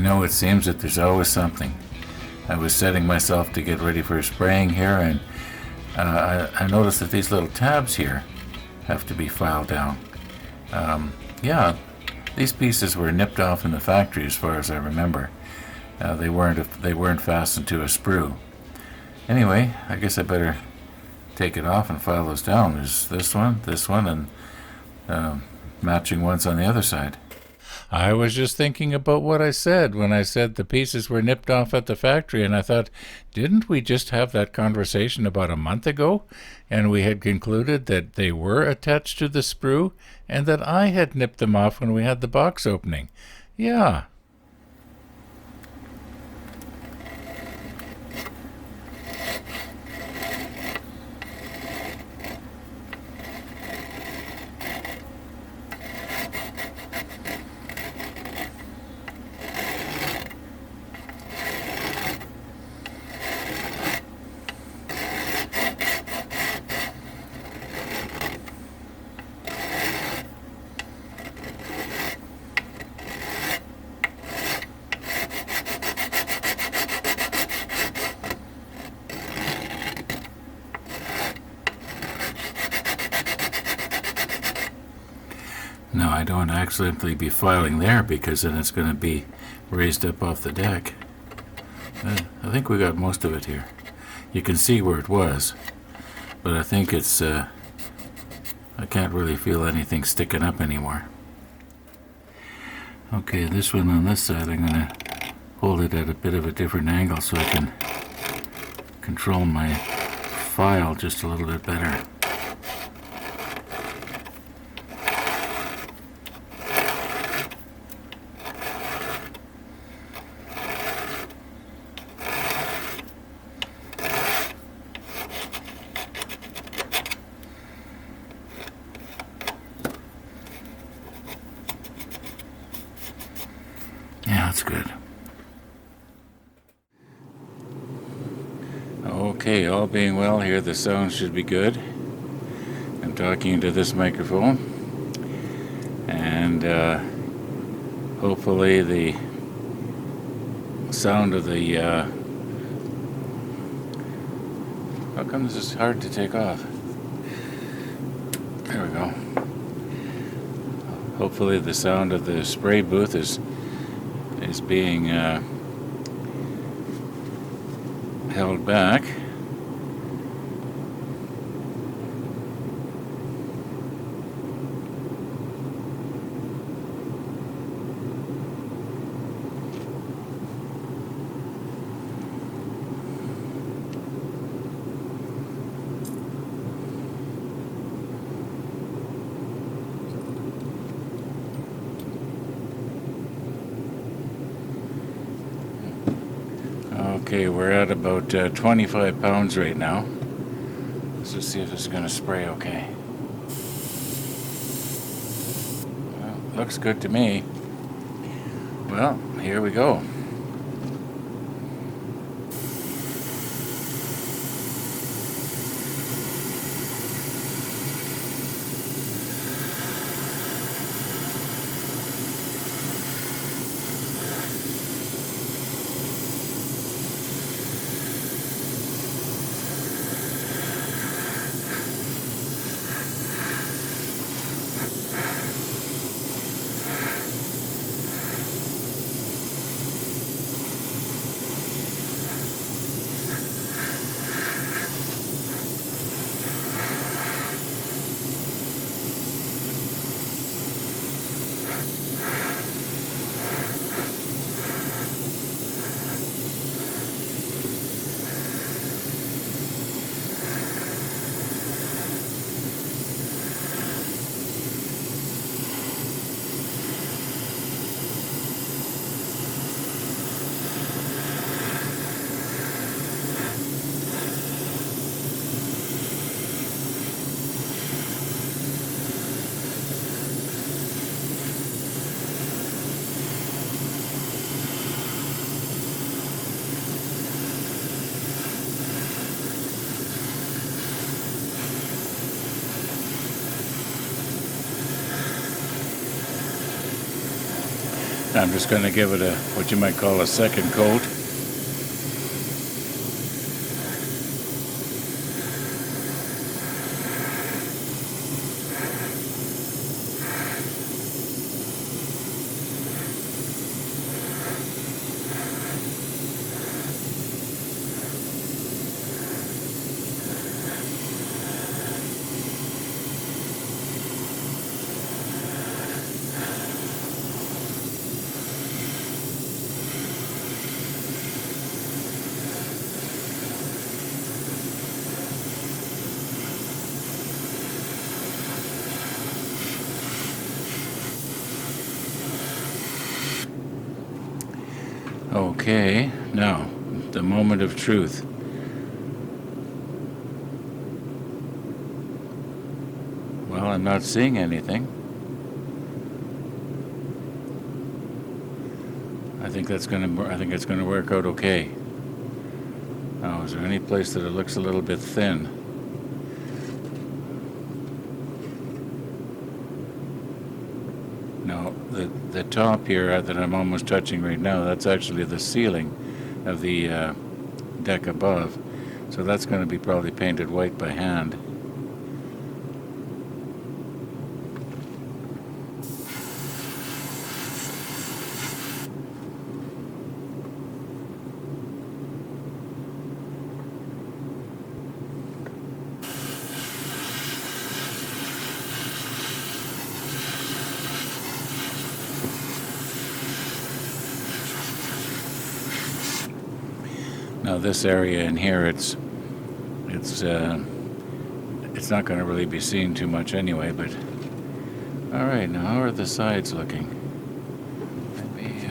It seems that there's always something. I was setting myself to get ready for spraying here, and I noticed that these little tabs here have to be filed down. Yeah, these pieces were nipped off in the factory as far as I remember. They weren't fastened to a sprue. Anyway, I guess I better take it off and file those down. There's this one, and matching ones on the other side. I was just thinking about what I said when I said the pieces were nipped off at the factory, and I thought, didn't we just have that conversation about a month ago? And we had concluded that they were attached to the sprue, and that I had nipped them off when we had the box opening. Yeah. No, I don't accidentally be filing there, because then it's going to be raised up off the deck. I think we got most of it here. You can see where it was, but I think it's, I can't really feel anything sticking up anymore. Okay, this one on this side, I'm going to hold it at a bit of a different angle so I can control my file just a little bit better. Yeah, that's good. Okay, all being well here, the sound should be good. I'm talking into this microphone, and hopefully the sound of the how come this is hard to take off? There we go. Hopefully the sound of the spray booth is being held back. Okay, we're at about 25 pounds right now. Let's just see if it's going to spray okay. Well, looks good to me. Well, here we go. I'm just going to give it a, what you might call a second coat. Okay, now, the moment of truth. Well, I'm not seeing anything. I think it's going to work out okay. Now, is there any place that it looks a little bit thin? No, the top here that I'm almost touching right now, that's actually the ceiling of the deck above. So that's going to be probably painted white by hand. Now this area in here, it's not going to really be seen too much anyway. But all right, now how are the sides looking? Maybe.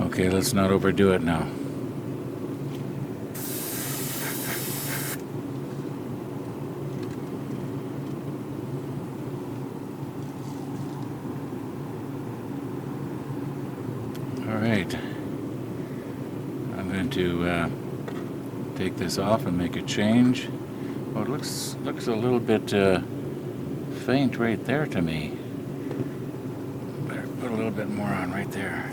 Okay, let's not overdo it now. All right. I'm going to take this off and make a change. Oh, it looks a little bit faint right there to me. Better put a little bit more on right there.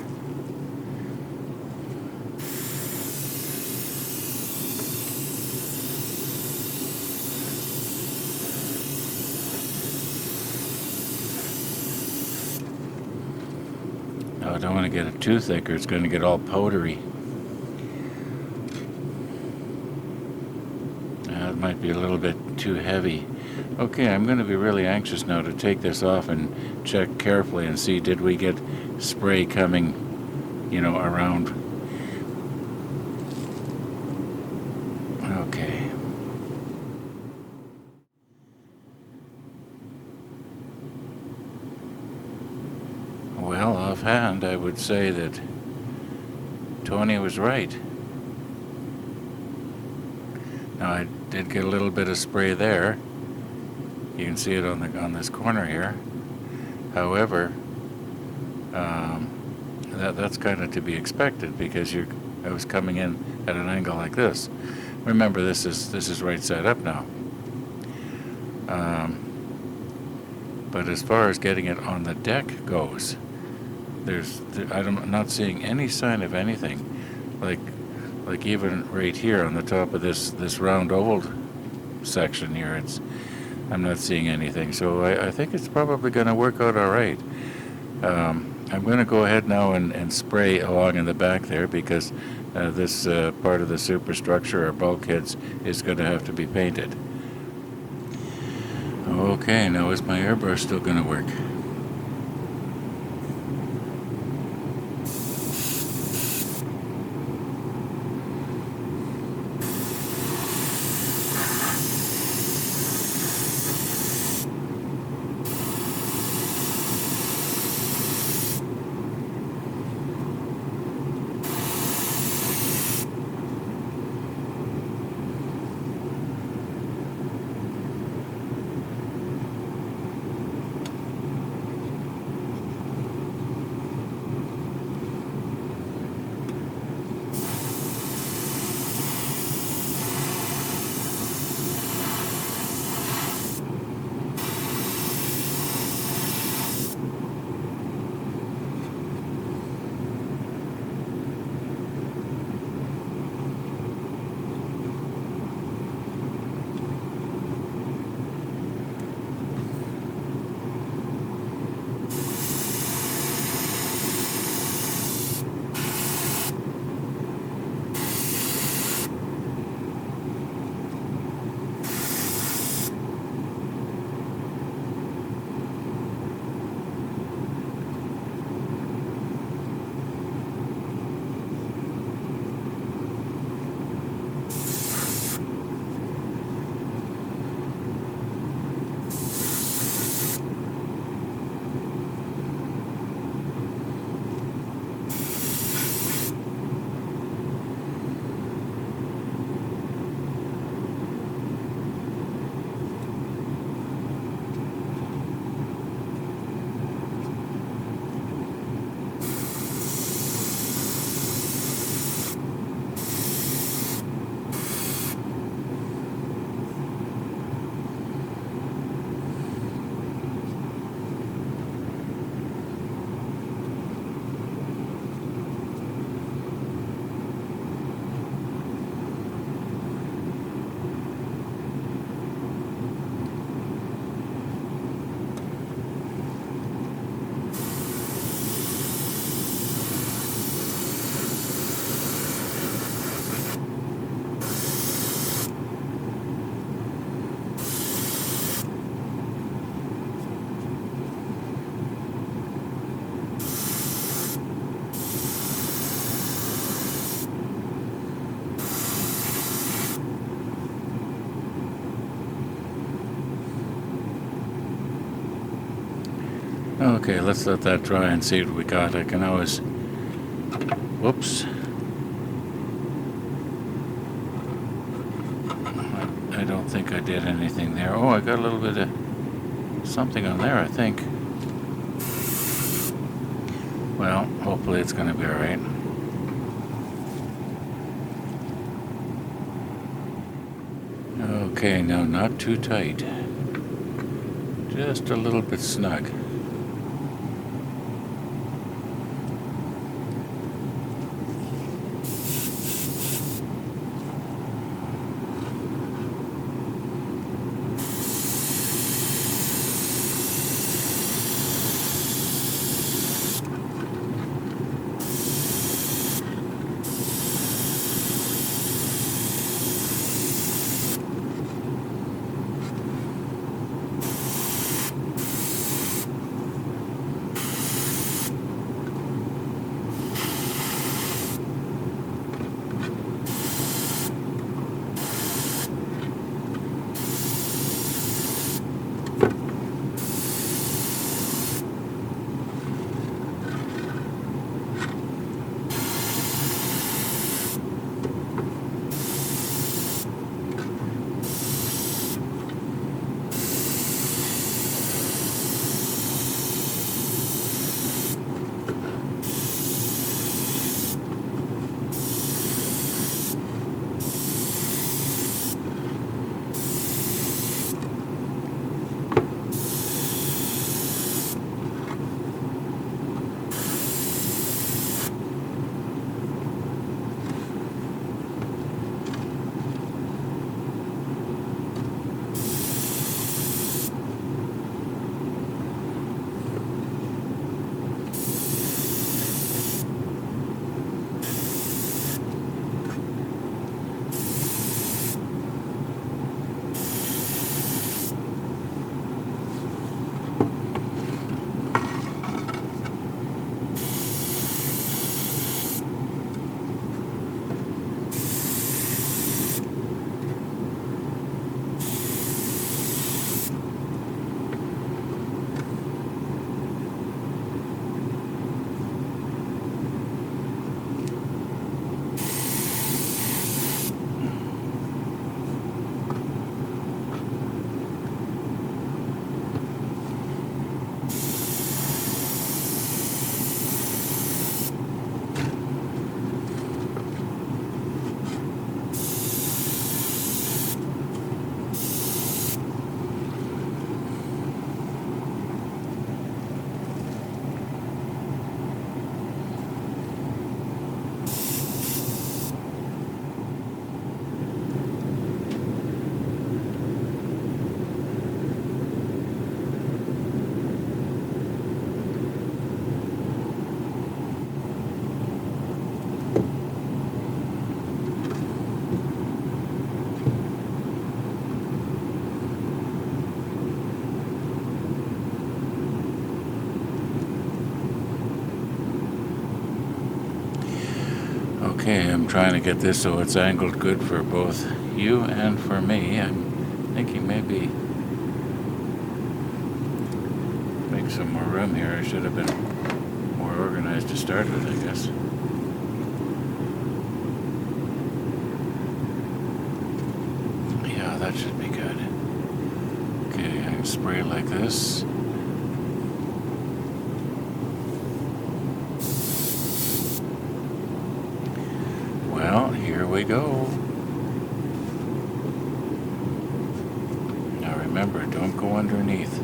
I don't want to get it too thick or it's going to get all powdery. It might be a little bit too heavy. Okay, I'm going to be really anxious now to take this off and check carefully and see, did we get spray coming, around. Okay. Well, offhand, I would say that Tony was right. Now, I did get a little bit of spray there. You can see it on this corner here. However, that's kind of to be expected because I was coming in at an angle like this. Remember, this is right side up now. But as far as getting it on the deck goes, I'm not seeing any sign of anything, like even right here on the top of this round oval section here, I'm not seeing anything. So I think it's probably going to work out all right. I'm going to go ahead now and spray along in the back there because this part of the superstructure or bulkheads is going to have to be painted. Okay, now is my airbrush still going to work? Okay, let's let that dry and see what we got. I can always... Whoops. I don't think I did anything there. Oh, I got a little bit of something on there, I think. Well, hopefully it's going to be alright. Okay, now not too tight. Just a little bit snug. Okay, I'm trying to get this so it's angled good for both you and for me. I'm thinking maybe make some more room here. I should have been more organized to start with, I guess. Yeah, that should be good. Okay, I can spray it like this. Well, here we go. Now remember, don't go underneath.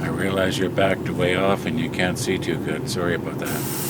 I realize you're backed way off and you can't see too good. Sorry about that.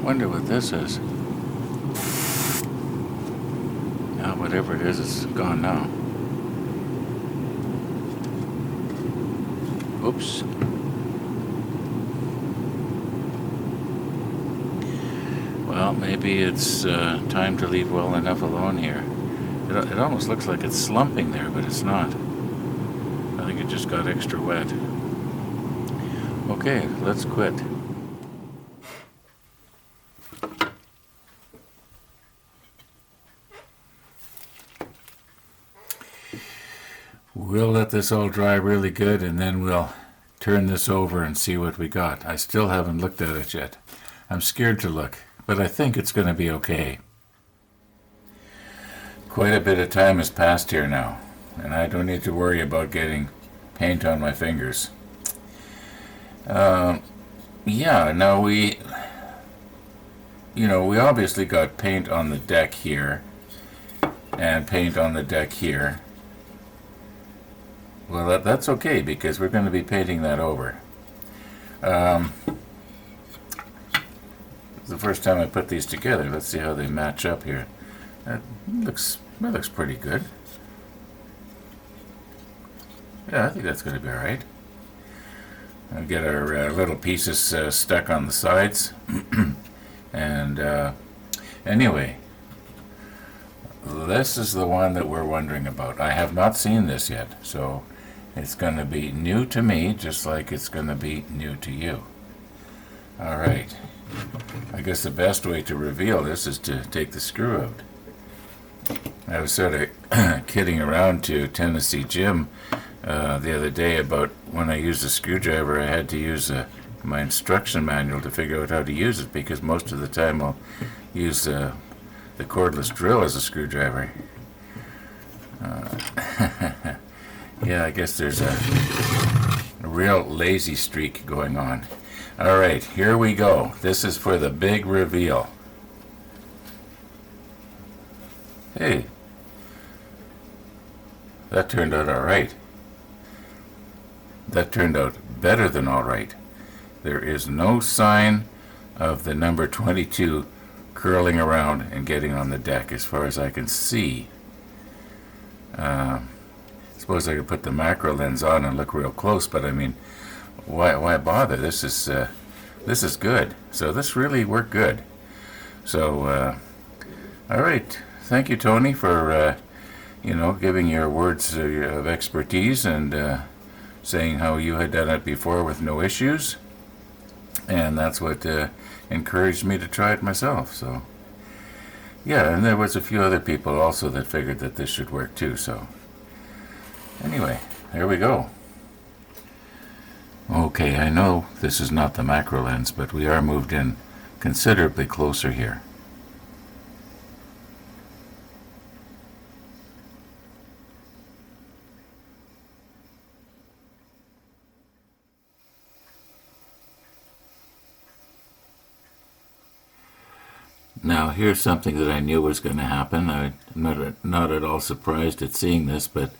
Wonder what this is. Yeah, whatever it is, it's gone now. Oops. Well, maybe it's time to leave well enough alone here. It almost looks like it's slumping there, but it's not. I think it just got extra wet. Okay, let's quit. We'll let this all dry really good, and then we'll turn this over and see what we got. I still haven't looked at it yet. I'm scared to look, but I think it's going to be okay. Quite a bit of time has passed here now, and I don't need to worry about getting paint on my fingers. Yeah, now we obviously got paint on the deck here, and paint on the deck here. Well, that's okay, because we're going to be painting that over. It's the first time I put these together. Let's see how they match up here. That looks pretty good. Yeah, I think that's going to be all right. I'll get our little pieces stuck on the sides. And anyway, this is the one that we're wondering about. I have not seen this yet, so it's going to be new to me, just like it's going to be new to you. All right. I guess the best way to reveal this is to take the screw out. I was sort of kidding around to Tennessee Jim the other day about when I used a screwdriver, I had to use my instruction manual to figure out how to use it, because most of the time I'll use the cordless drill as a screwdriver. Yeah, I guess there's a real lazy streak going on. All right, here we go. This is for the big reveal. Hey, that turned out all right. That turned out better than all right. There is no sign of the number 22 curling around and getting on the deck as far as I can see. I suppose I could put the macro lens on and look real close, but I mean, why bother? This is good. So this really worked good. So, all right. Thank you, Tony, for giving your words of expertise and saying how you had done it before with no issues. And that's what encouraged me to try it myself. So, yeah, and there was a few other people also that figured that this should work too. So, anyway, there we go. Okay, I know this is not the macro lens, but we are moved in considerably closer here. Now, here's something that I knew was going to happen. I'm not at all surprised at seeing this, but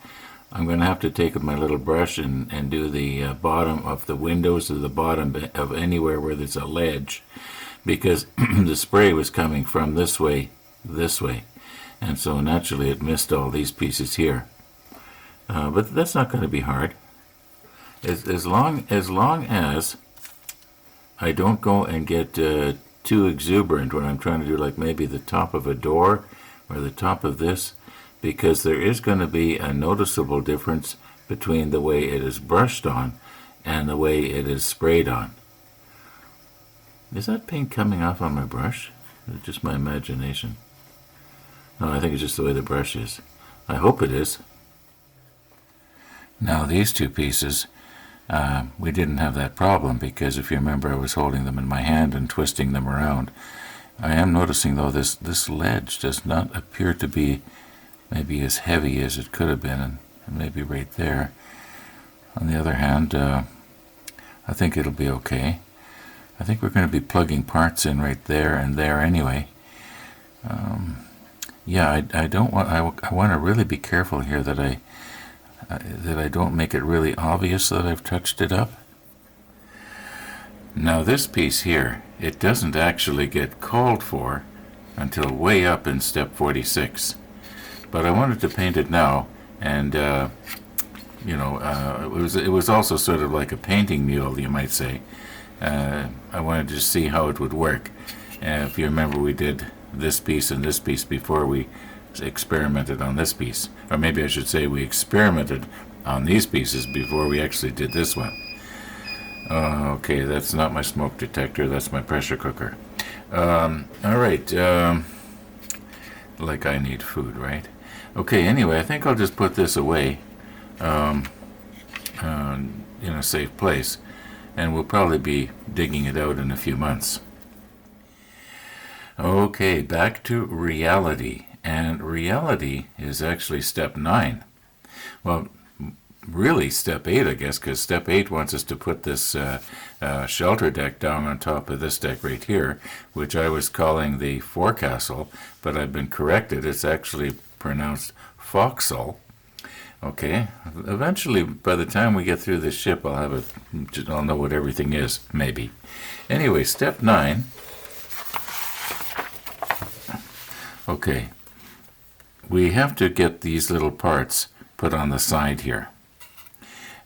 I'm going to have to take my little brush and do the bottom of the windows, or the bottom of anywhere where there's a ledge, because the spray was coming from this way, and so naturally it missed all these pieces here. But that's not going to be hard. As long as I don't go and get too exuberant when I'm trying to do like maybe the top of a door or the top of this, because there is going to be a noticeable difference between the way it is brushed on and the way it is sprayed on. Is that paint coming off on my brush? Or just my imagination? No, I think it's just the way the brush is. I hope it is. Now these two pieces, we didn't have that problem, because if you remember, I was holding them in my hand and twisting them around. I am noticing though this ledge does not appear to be maybe as heavy as it could have been, and maybe right there. On the other hand, I think it'll be okay. I think we're going to be plugging parts in right there and there anyway. Yeah, I don't want. I want to really be careful here that I don't make it really obvious that I've touched it up. Now this piece here, it doesn't actually get called for until way up in step 46. But I wanted to paint it now, and it was also sort of like a painting mule, you might say. I wanted to see how it would work. If you remember, we did this piece and this piece before we experimented on this piece. Or maybe I should say we experimented on these pieces before we actually did this one. Okay, that's not my smoke detector, that's my pressure cooker. All right, like I need food, right? Okay, anyway, I think I'll just put this away in a safe place, and we'll probably be digging it out in a few months. Okay, back to reality. And reality is actually step 9. Well, really step 8, I guess, because step 8 wants us to put this shelter deck down on top of this deck right here, which I was calling the forecastle, but I've been corrected. It's actually pronounced foxle. Okay, eventually, by the time we get through this ship, I'll know what everything is, maybe. Anyway, step 9. Okay, we have to get these little parts put on the side here.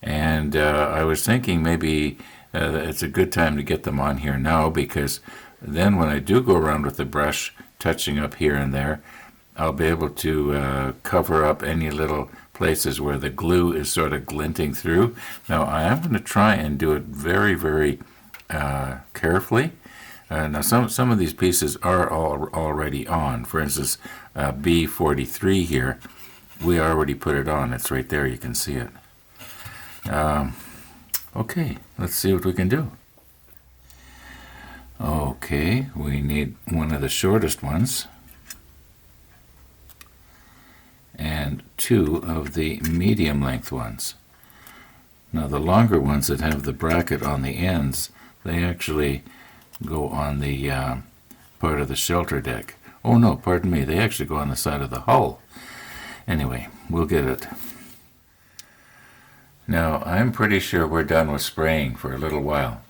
And I was thinking maybe it's a good time to get them on here now, because then when I do go around with the brush, touching up here and there, I'll be able to cover up any little places where the glue is sort of glinting through. Now, I am going to try and do it very, very carefully. Now some of these pieces are already on. For instance, B43 here, we already put it on. It's right there. You can see it. Okay, let's see what we can do. Okay, we need one of the shortest ones and two of the medium length ones. Now the longer ones that have the bracket on the ends, they actually go on the part of the shelter deck. Oh no, pardon me, they actually go on the side of the hull. Anyway, we'll get it. Now I'm pretty sure we're done with spraying for a little while.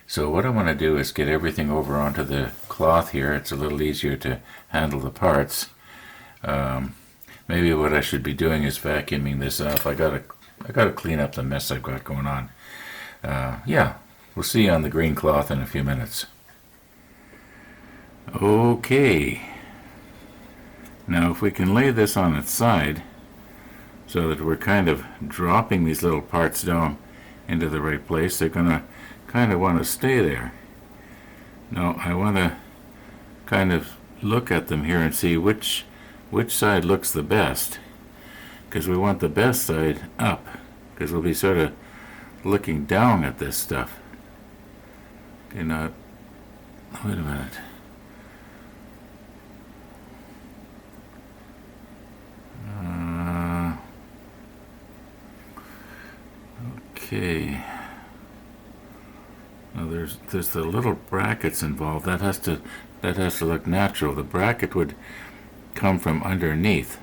So what I want to do is get everything over onto the cloth here. It's a little easier to handle the parts. Maybe what I should be doing is vacuuming this off. I gotta clean up the mess I've got going on. Yeah, we'll see you on the green cloth in a few minutes. Okay. Now if we can lay this on its side so that we're kind of dropping these little parts down into the right place, they're gonna kind of want to stay there. Now I want to kind of look at them here and see which side looks the best, because we want the best side up, because we'll be sort of looking down at this stuff. Okay, now wait a minute. Okay. Now there's the little brackets involved. That has to look natural. The bracket would come from underneath.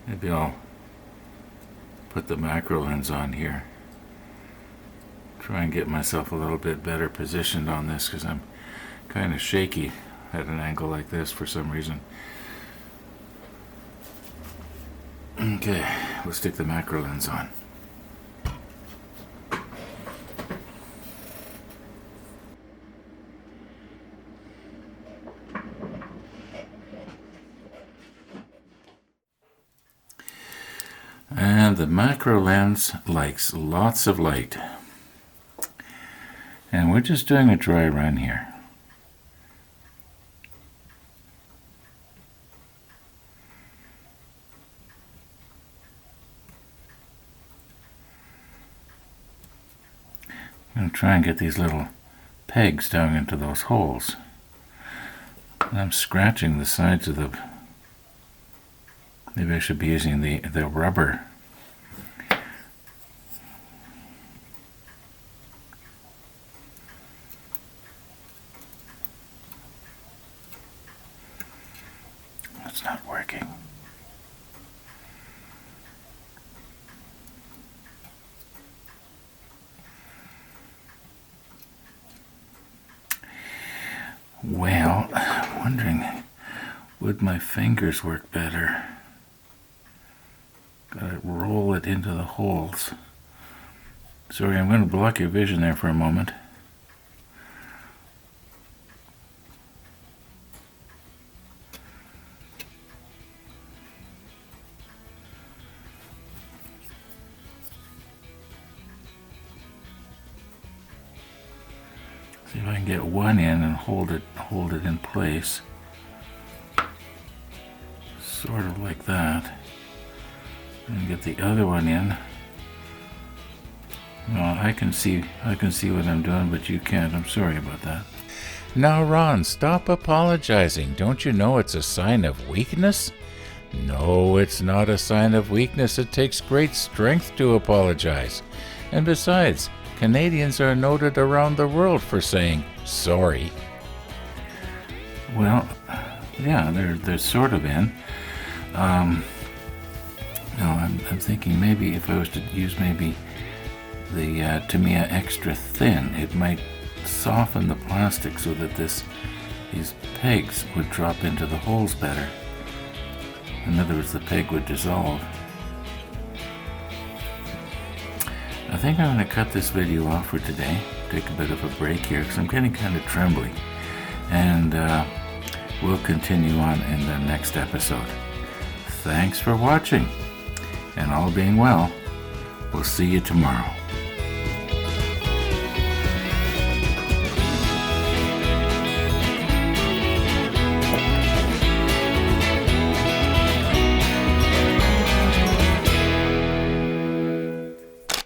Maybe I'll put the macro lens on here. Try and get myself a little bit better positioned on this, because I'm kind of shaky at an angle like this for some reason. Okay, we'll stick the macro lens on. And the macro lens likes lots of light. And we're just doing a dry run here. I'm going to try and get these little pegs down into those holes. And I'm scratching the sides of the... Maybe I should be using the rubber. It's not working. Well, I'm wondering, would my fingers work better? Gotta roll it into the holes. Sorry, I'm going to block your vision there for a moment. See if I can get one in and hold it in place. Sort of like that. And get the other one in. Well, I can see what I'm doing, but you can't. I'm sorry about that. Now, Ron, stop apologizing. Don't you know it's a sign of weakness? No, it's not a sign of weakness. It takes great strength to apologize. And besides, Canadians are noted around the world for saying sorry. Well, yeah, they're sort of in. No, I'm thinking maybe if I was to use maybe the Tamiya Extra Thin, it might soften the plastic so that these pegs would drop into the holes better. In other words, the peg would dissolve. I think I'm going to cut this video off for today. Take a bit of a break here because I'm getting kind of trembly. And we'll continue on in the next episode. Thanks for watching. And all being well, we'll see you tomorrow.